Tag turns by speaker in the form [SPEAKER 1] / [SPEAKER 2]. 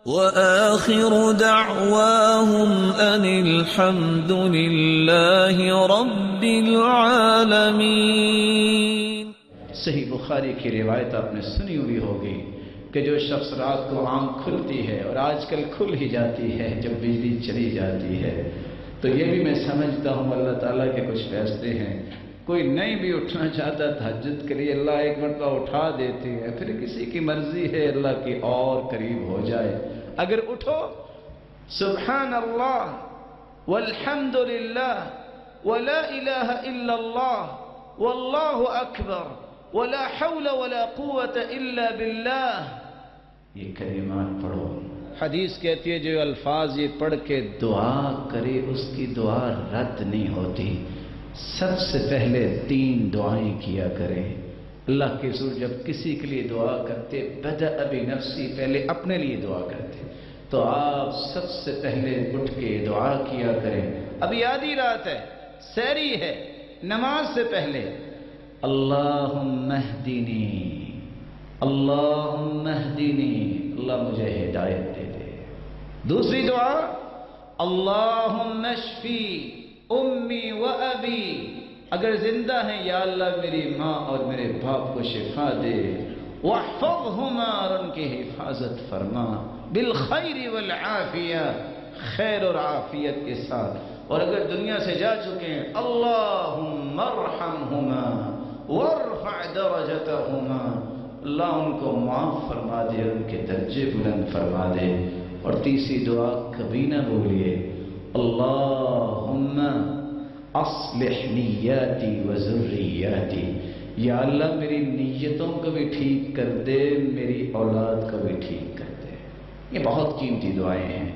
[SPEAKER 1] وآخر دعواهم أن الحمد لله رب العالمين۔
[SPEAKER 2] صحیح بخاری کی روایت آپ نے سنی ہوئی ہوگی کہ جو شخص رات کو آنکھ کھلتی ہے، اور آج کل کھل ہی جاتی ہے جب بجلی چلی جاتی ہے، تو یہ بھی میں سمجھتا ہوں اللہ تعالیٰ کے کچھ فیصلے ہیں۔ کوئی نہیں بھی اٹھنا چاہتا تہجد کے لیے، اللہ ایک مرتبہ اٹھا دیتے ہیں، پھر کسی کی مرضی ہے اللہ کی اور قریب ہو جائے۔ اگر اٹھو سبحان اللہ والحمد للہ ولا الہ الا اللہ واللہ اکبر ولا حول ولا قوة الا باللہ، یہ کلمات پڑھو۔ حدیث کہتی ہے جو الفاظ یہ پڑھ کے دعا کرے اس کی دعا رد نہیں ہوتی۔ سب سے پہلے 3 دعائیں کیا کرے۔ اللہ کے رسول جب کسی کے لیے دعا کرتے بدأ بنفسی، پہلے اپنے لیے دعا کرتے، تو آپ سب سے پہلے اٹھ کے دعا کیا کریں۔ ابھی آدھی رات ہے، سحری ہے، نماز سے پہلے اللہم اہدنی اللہم اہدنی، اللہ مجھے ہدایت دے دے۔ دوسری دعا اللہم اشفی امی و ابی، اگر زندہ ہیں یا اللہ میری ماں اور میرے باپ کو شفا دے، واحفظہما، اور ان کی حفاظت فرما، بالخیر والعافیہ، خیر اور عافیت کے ساتھ، اور اگر دنیا سے جا چکے ہیں اللہم ارحمہما وارفع درجتہما، اللہ ان کو معاف فرما دے، ان کے درجے بلند فرما دے۔ اور تیسری دعا کبھی نہ بھولیے اللہم اصلح نیاتی و ذریاتی، یا اللہ میری نیتوں کو بھی ٹھیک کر دے، میری اولاد کو بھی ٹھیک کر دے۔ یہ بہت قیمتی دعائیں ہیں۔